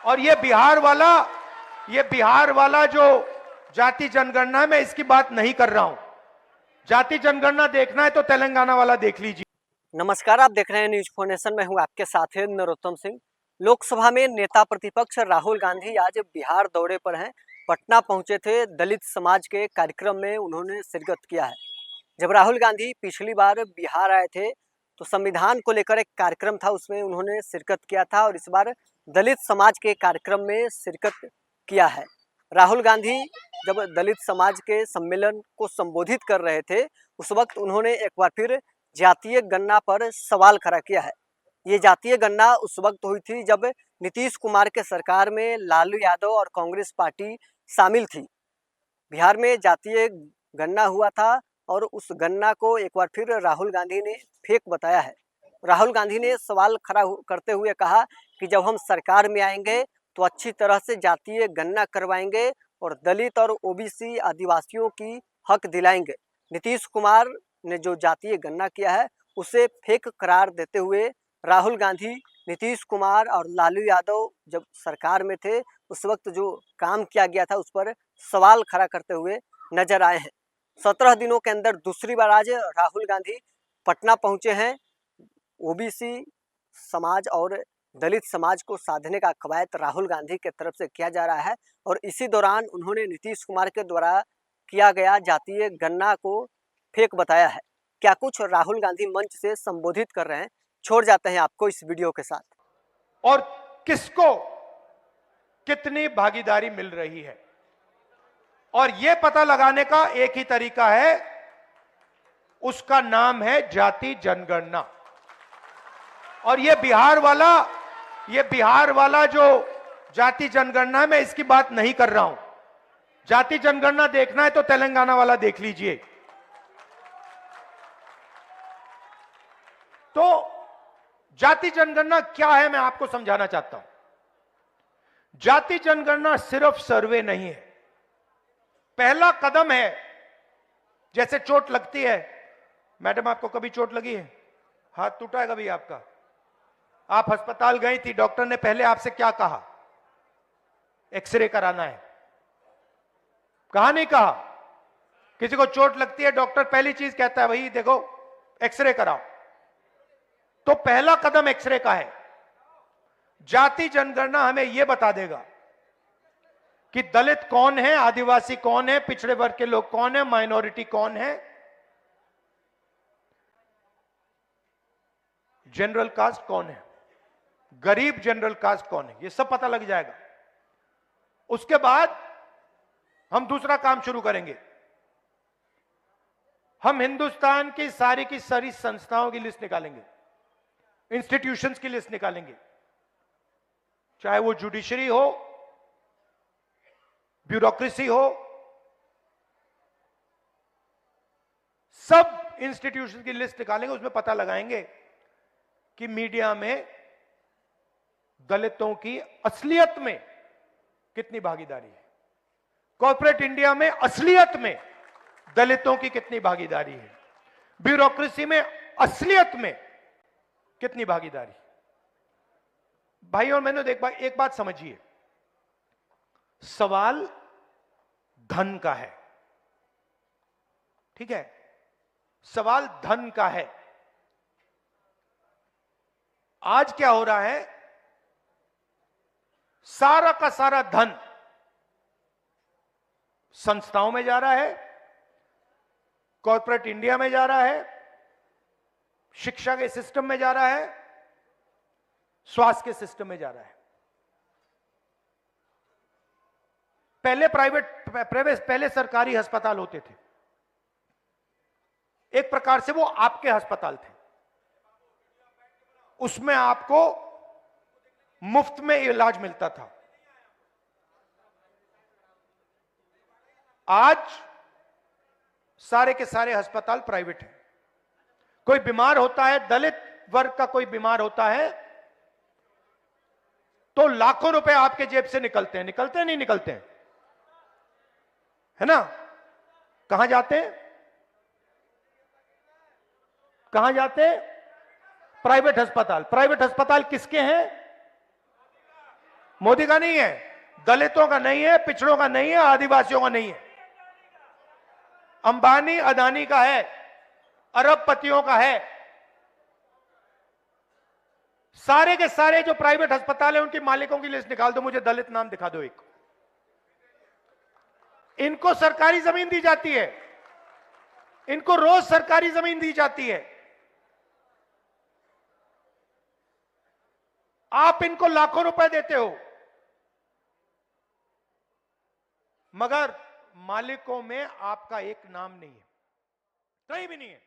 और ये बिहार वाला जो जाति जनगणना है, मैं इसकी बात नहीं कर रहा हूं। जाति जनगणना देखना है तो तेलंगाना वाला देख लीजिए। नमस्कार, आप देख रहे हैं न्यूज फोर नेशन। मैं हूं आपके साथ है नरोत्तम सिंह। लोकसभा में नेता प्रतिपक्ष राहुल गांधी आज बिहार दौरे पर हैं। पटना पहुंचे थे। दलित समाज के कार्यक्रम में उन्होंने शिरकत किया है। जब राहुल गांधी पिछली बार बिहार आए थे तो संविधान को लेकर एक कार्यक्रम था, उसमें उन्होंने शिरकत किया था और इस बार दलित समाज के कार्यक्रम में शिरकत किया है। राहुल गांधी जब दलित समाज के सम्मेलन को संबोधित कर रहे थे उस वक्त उन्होंने एक बार फिर जातीय गणना पर सवाल खड़ा किया है। ये जातीय गणना उस वक्त हुई थी जब नीतीश कुमार के सरकार में लालू यादव और कांग्रेस पार्टी शामिल थी। बिहार में जातीय गणना हुआ था और उस गणना को एक बार फिर राहुल गांधी ने फेक बताया है। राहुल गांधी ने सवाल खड़ा करते हुए कहा कि जब हम सरकार में आएंगे तो अच्छी तरह से जातीय गणना करवाएंगे और दलित और ओबीसी आदिवासियों की हक दिलाएंगे। नीतीश कुमार ने जो जातीय गणना किया है उसे फेक करार देते हुए राहुल गांधी नीतीश कुमार और लालू यादव जब सरकार में थे उस वक्त जो काम किया गया था उस पर सवाल खड़ा करते हुए नजर आए हैं। 17 दिनों के अंदर दूसरी बार आज राहुल गांधी पटना पहुंचे हैं। ओबीसी समाज और दलित समाज को साधने का कवायद राहुल गांधी के तरफ से किया जा रहा है और इसी दौरान उन्होंने नीतीश कुमार के द्वारा किया गया जातीय गणना को फेक बताया है। क्या कुछ राहुल गांधी मंच से संबोधित कर रहे हैं, छोड़ जाते हैं आपको इस वीडियो के साथ। और किसको कितनी भागीदारी मिल रही है, और यह पता लगाने का एक ही तरीका है, उसका नाम है जाति जनगणना। और यह बिहार वाला जो जाति जनगणना है, मैं इसकी बात नहीं कर रहा हूं। जाति जनगणना देखना है तो तेलंगाना वाला देख लीजिए। तो जाति जनगणना क्या है, मैं आपको समझाना चाहता हूं। जाति जनगणना सिर्फ सर्वे नहीं है, पहला कदम है। जैसे चोट लगती है, मैडम आपको कभी चोट लगी है? हाथ टूटा है कभी आपका? आप अस्पताल गई थी, डॉक्टर ने पहले आपसे क्या कहा? एक्सरे कराना है। कहा नहीं कहा? किसी को चोट लगती है, डॉक्टर पहली चीज कहता है भाई देखो एक्सरे कराओ। तो पहला कदम एक्सरे का है। जाति जनगणना हमें यह बता देगा कि दलित कौन है, आदिवासी कौन है, पिछड़े वर्ग के लोग कौन है, माइनॉरिटी कौन है, जनरल कास्ट कौन है, गरीब जनरल कास्ट कौन है, यह सब पता लग जाएगा। उसके बाद हम दूसरा काम शुरू करेंगे। हम हिंदुस्तान की सारी संस्थाओं की लिस्ट निकालेंगे, इंस्टीट्यूशंस की लिस्ट निकालेंगे, चाहे वो जुडिशरी हो, ब्यूरोक्रेसी हो, सब इंस्टीट्यूशन की लिस्ट निकालेंगे। उसमें पता लगाएंगे कि मीडिया में दलितों की असलियत में कितनी भागीदारी है, कॉर्पोरेट इंडिया में असलियत में दलितों की कितनी भागीदारी है, ब्यूरोक्रेसी में असलियत में कितनी भागीदारी। भाई और मैंने एक बात समझिए, सवाल धन का है, ठीक है? सवाल धन का है। आज क्या हो रहा है, सारा का सारा धन संस्थाओं में जा रहा है, कॉर्पोरेट इंडिया में जा रहा है, शिक्षा के सिस्टम में जा रहा है, स्वास्थ्य के सिस्टम में जा रहा है। पहले सरकारी अस्पताल होते थे, एक प्रकार से वो आपके अस्पताल थे, उसमें आपको मुफ्त में इलाज मिलता था। आज सारे के सारे अस्पताल प्राइवेट हैं। कोई बीमार होता है, दलित वर्ग का कोई बीमार होता है तो लाखों रुपए आपके जेब से निकलते हैं नहीं निकलते हैं, है ना? कहां जाते हैं? कहां जाते हैं? प्राइवेट अस्पताल। प्राइवेट अस्पताल किसके हैं? मोदी का नहीं है, दलितों का नहीं है, पिछड़ों का नहीं है, आदिवासियों का नहीं है। अंबानी अदानी का है, अरबपतियों का है। सारे के सारे जो प्राइवेट अस्पताल है उनके मालिकों की लिस्ट निकाल दो, मुझे दलित नाम दिखा दो एक। इनको सरकारी जमीन दी जाती है, इनको रोज सरकारी जमीन दी जाती है। आप इनको लाखों रुपए देते हो, मगर मालिकों में आपका एक नाम नहीं है, कहीं भी नहीं है।